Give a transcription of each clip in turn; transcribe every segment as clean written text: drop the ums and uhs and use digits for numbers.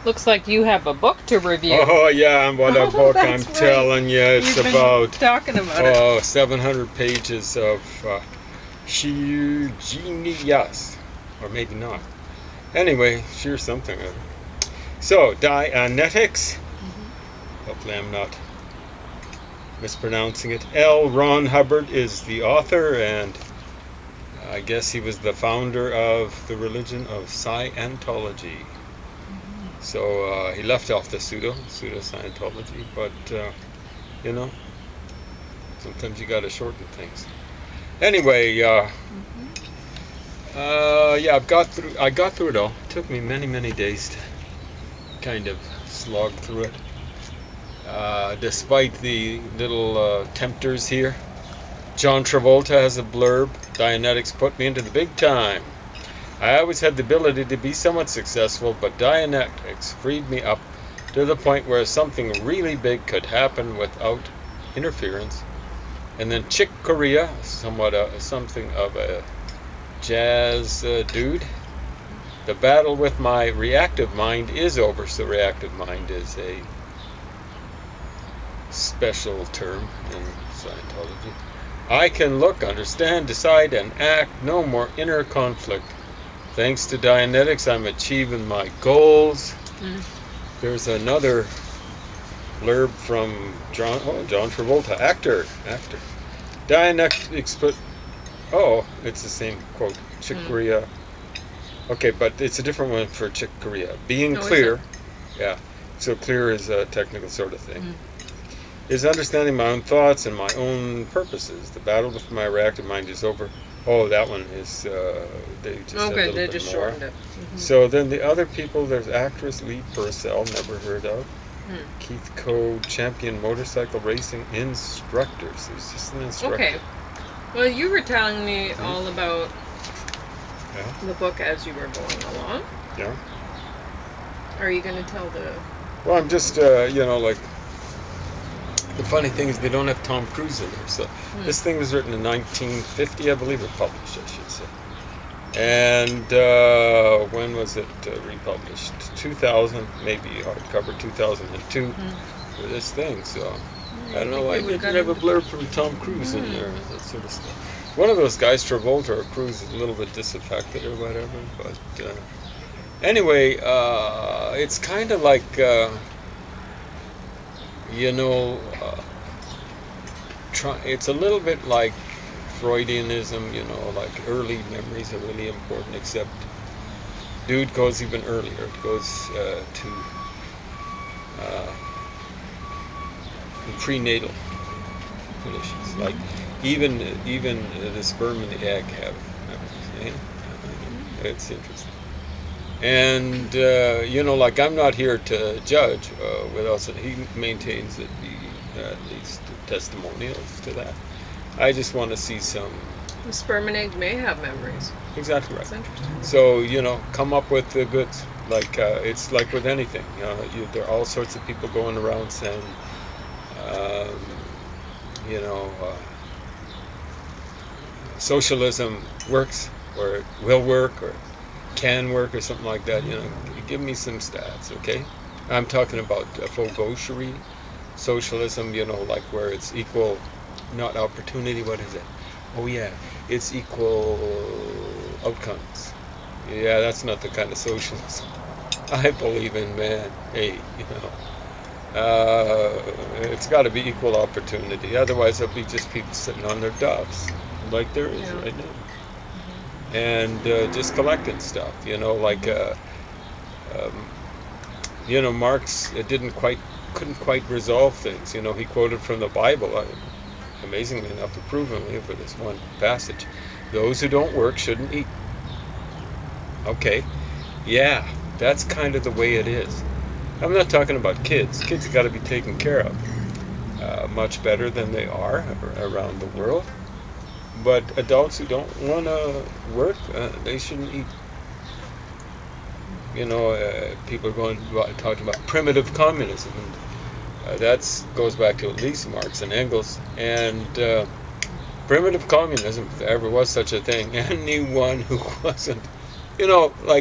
Looks like you have a book to review. Oh yeah, and what a book I'm That's right. telling you. It's You've been about talking about 700 pages of genius, or maybe not. Anyway, sure something of it. So, Dianetics. Hopefully I'm not mispronouncing it. L. Ron Hubbard is the author, and I guess he was the founder of the religion of Scientology. So he left off the pseudo-Scientology, but you know, sometimes you gotta shorten things. Anyway, yeah, I got through it all. It took me many days to kind of slog through it. Despite the little tempters here. John Travolta has a blurb. Dianetics put me into the big time. I always had the ability to be somewhat successful, but Dianetics freed me up to the point where something really big could happen without interference. And then Chick Corea, something of a jazz dude. The battle with my reactive mind is over. So reactive mind is a special term in Scientology. I can look, understand, decide, and act. No more inner conflict. Thanks to Dianetics, I'm achieving my goals. There's another blurb from John Travolta, actor. Dianetics put, it's the same quote. Chick Corea. Okay, but it's a different one for Chick Corea. Being clear, yeah. So clear is a technical sort of thing. Is understanding my own thoughts and my own purposes. The battle with my reactive mind is over. Oh, that one is, they just said a little bit more. Shortened it. So then the other people, there's actress Lee Purcell, never heard of. Keith Coe, champion motorcycle racing instructors. He's just an instructor. Okay. Well, you were telling me all about the book as you were going along. Yeah. Are you going to tell the... Well, I'm just, like... The funny thing is they don't have Tom Cruise in there. So this thing was written in 1950, I believe, or published, I should say. And when was it republished? 2000, maybe hardcover 2002 for this thing. So I don't know why they didn't have a blurb from Tom Cruise in there, that sort of stuff. One of those guys, Travolta or Cruise, is a little bit disaffected or whatever. But anyway, it's kind of like... it's a little bit like Freudianism, like early memories are really important, except dude goes even earlier. It goes to prenatal conditions. Like even the sperm and the egg have memories. It's interesting. And, like I'm not here to judge what else. He maintains that at least testimonials to that. I just want to see some... The sperm and egg may have memories. Exactly right. That's interesting. So, come up with the goods. Like, it's like with anything. There are all sorts of people going around saying, socialism works, or it will work, or can work, or something like that. Give me some stats, okay? I'm talking about full gaucherie socialism, like where it's equal, not opportunity. What is it? Oh yeah, it's equal outcomes. Yeah, that's not the kind of socialism I believe in, man. Hey, it's got to be equal opportunity. Otherwise, there'll be just people sitting on their duffs, like there is right now. And just collecting stuff, like Marx couldn't quite resolve things. He quoted from the Bible, amazingly enough, approvingly for this one passage: "Those who don't work shouldn't eat." Okay, yeah, that's kind of the way it is. I'm not talking about kids. Kids have got to be taken care of much better than they are around the world. But adults who don't want to work, they shouldn't eat. People are talking about primitive communism. And, that goes back to at least Marx and Engels. And primitive communism, if there ever was such a thing, anyone who wasn't,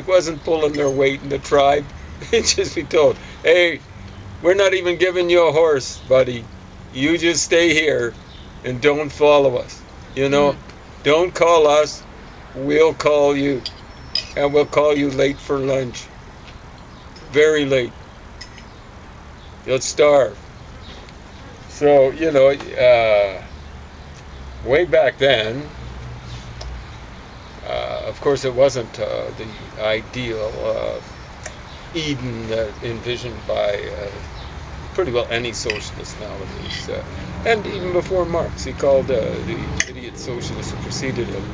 wasn't pulling their weight in the tribe, He'd just be told, hey, we're not even giving you a horse, buddy. You just stay here and don't follow us. You know, don't call us. We'll call you. And we'll call you late for lunch. Very late. You'll starve. So, way back then, of course, it wasn't the ideal Eden envisioned by pretty well any socialist nowadays. And even before Marx, he called the idiot socialists who preceded him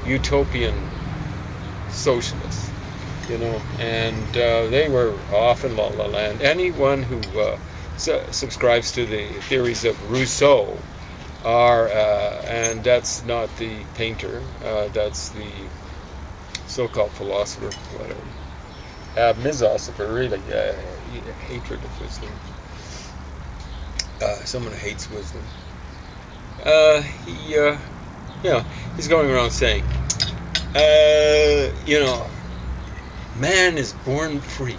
utopian socialists. And they were off in La La Land. Anyone who subscribes to the theories of Rousseau and that's not the painter, that's the so-called philosopher, whatever, misosopher, really, hatred of wisdom. Someone who hates wisdom. He's going around saying, man is born free,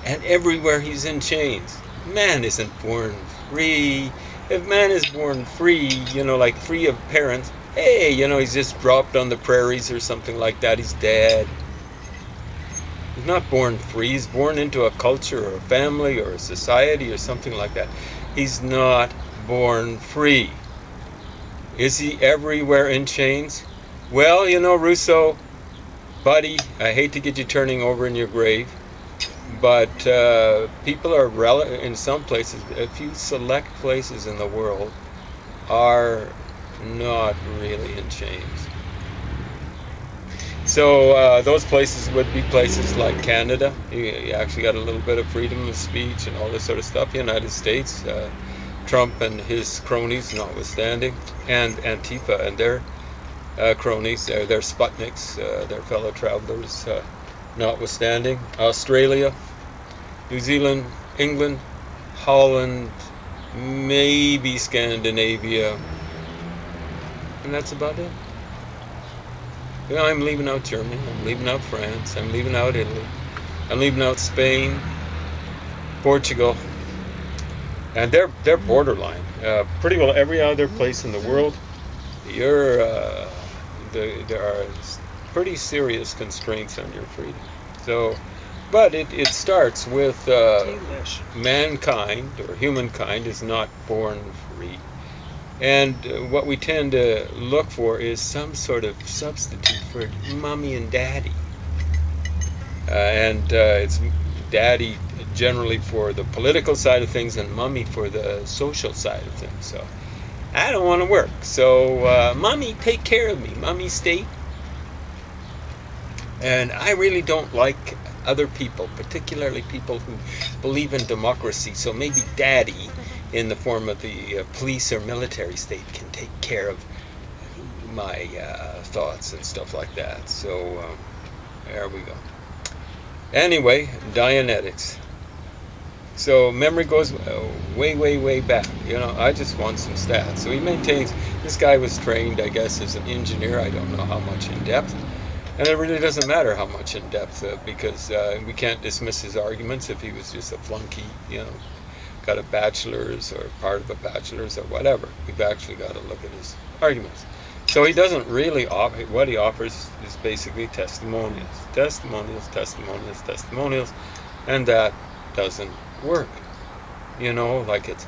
and everywhere he's in chains. Man isn't born free. If man is born free, like free of parents, hey, he's just dropped on the prairies or something like that, he's dead. He's not born free. He's born into a culture or a family or a society or something like that. He's not born free. Is he everywhere in chains? Well, Rousseau, buddy, I hate to get you turning over in your grave, but people are in some places, a few select places in the world, are not really in chains. So those places would be places like Canada. You actually got a little bit of freedom of speech and all this sort of stuff. The United States, Trump and his cronies notwithstanding, and Antifa and their cronies, their Sputniks, their fellow travelers notwithstanding. Australia, New Zealand, England, Holland, maybe Scandinavia, and that's about it. I'm leaving out Germany, I'm leaving out France, I'm leaving out Italy, I'm leaving out Spain, Portugal, and they're borderline. Pretty well every other place in the world, there are pretty serious constraints on your freedom. So, but it starts with mankind, or humankind, is not born free. And what we tend to look for is some sort of substitute for mommy and daddy. It's daddy generally for the political side of things and mommy for the social side of things. So I don't want to work. So mommy, take care of me. Mommy, stay. And I really don't like other people, particularly people who believe in democracy. So maybe daddy, in the form of the police or military state, can take care of my thoughts and stuff like that. So there we go. Anyway, Dianetics. So memory goes way, way, way back. I just want some stats. So he maintains, this guy was trained, I guess, as an engineer. I don't know how much in depth. And it really doesn't matter how much in depth, because we can't dismiss his arguments if he was just a flunky, got a bachelor's or part of a bachelor's or whatever. We've actually got to look at his arguments. So he doesn't really what he offers is basically testimonials, and that doesn't work. Like it's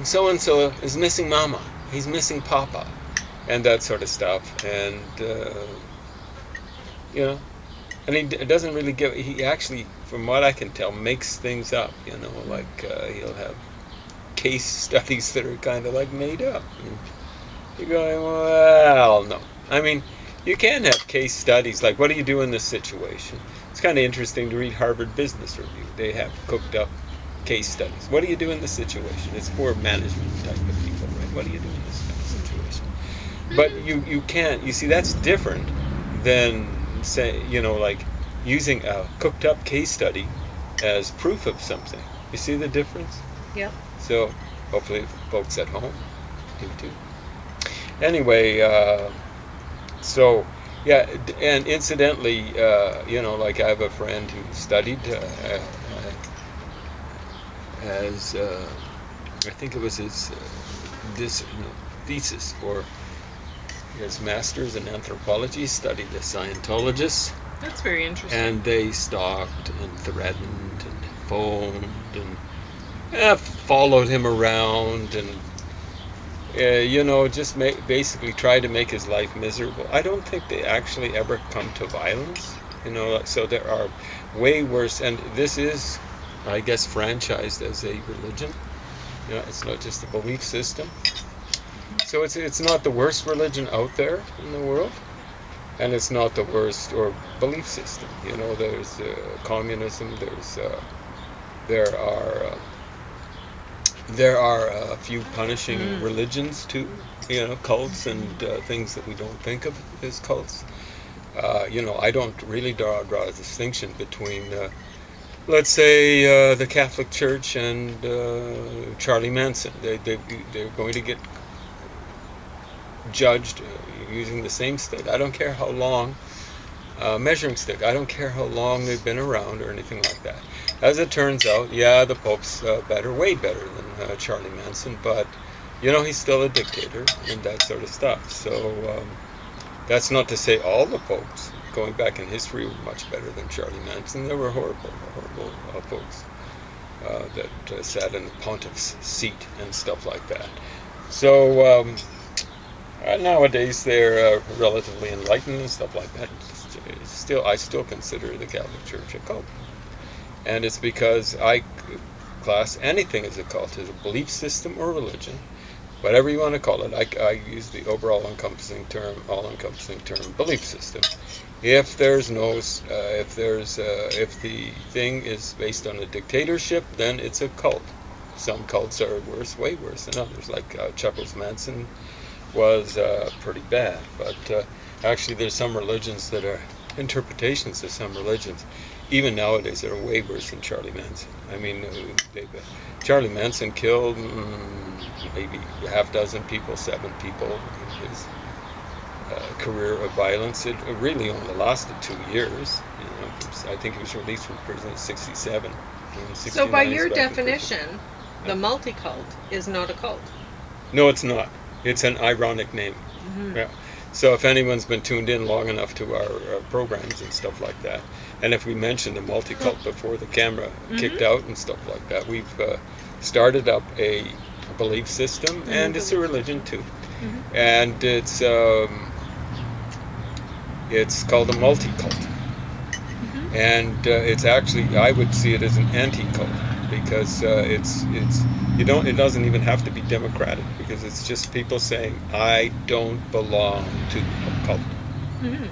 so-and-so is missing mama, he's missing papa, and that sort of stuff. And and he doesn't really he actually, from what I can tell, makes things up, like he'll have case studies that are kind of like made up. And you're going, well, no. I mean, you can have case studies, like what do you do in this situation? It's kind of interesting to read Harvard Business Review. They have cooked up case studies. What do you do in this situation? It's for management type of people, right? What do you do in this kind of situation? But you can't, you see, that's different than, say, like using a cooked up case study as proof of something. You see the difference? Yep. So hopefully folks at home do too. Anyway, so Yeah, and incidentally, like I have a friend who studied as I think it was his thesis for his master's in anthropology. Studied as Scientologists. That's very interesting. And they stalked and threatened and phoned and followed him around and just basically try to make his life miserable. I don't think they actually ever come to violence. So there are way worse, and this is, I guess, franchised as a religion. It's not just a belief system. So it's not the worst religion out there in the world, and it's not the worst or belief system. There's communism. There are a few punishing religions too, cults and things that we don't think of as cults. I don't really draw a distinction between, let's say, the Catholic Church and Charlie Manson. They're going to get judged using the same stick. I don't care how long, measuring stick. I don't care how long they've been around or anything like that. As it turns out, the Pope's way better than Charlie Manson, but he's still a dictator and that sort of stuff. So that's not to say all the popes going back in history were much better than Charlie Manson. There were horrible folks that sat in the pontiff's seat and stuff like that. So nowadays they're relatively enlightened and stuff like that. I still consider the Catholic Church a cult. And it's because I class anything as a cult, as a belief system or religion, whatever you want to call it. I use the overall all-encompassing term, belief system. If there's if the thing is based on a dictatorship, then it's a cult. Some cults are worse, way worse than others. Like Chuckles Manson was pretty bad, but actually there's some religions that are interpretations of some religions, even nowadays, that are way worse than Charlie Manson. I mean, Charlie Manson killed maybe half dozen people, 7 people in his career of violence. It really only lasted 2 years. I think he was released from prison in '67. So by your definition, the multi-cult is not a cult. No, it's not. It's an ironic name. Mm-hmm. Yeah. So if anyone's been tuned in long enough to our programs and stuff like that, and if we mentioned the multi-cult before the camera kicked out and stuff like that, we've started up a belief system, and it's a religion too. Mm-hmm. And it's called a multi-cult. Mm-hmm. And it's actually, I would see it as an anti-cult, because it doesn't even have to be democratic, because it's just people saying, I don't belong to a cult. Mm-hmm.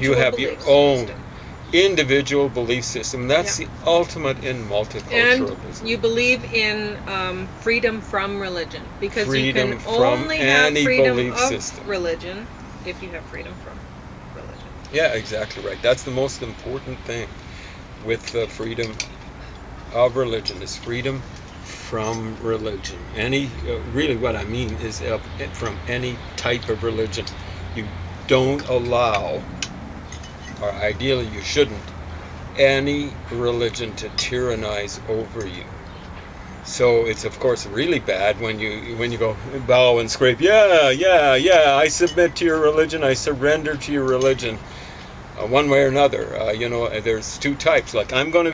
You have your own individual belief system. That's the ultimate in multiculturalism. And you believe in freedom from religion, because you can only have freedom of religion if you have freedom from religion. Yeah, exactly right. That's the most important thing with freedom of religion, is freedom from religion. Really what I mean is from any type of religion. You don't allow, or ideally you shouldn't, any religion to tyrannize over you. So it's of course really bad when you go bow and scrape, I submit to your religion, I surrender to your religion, one way or another. There's 2 types, like I'm going to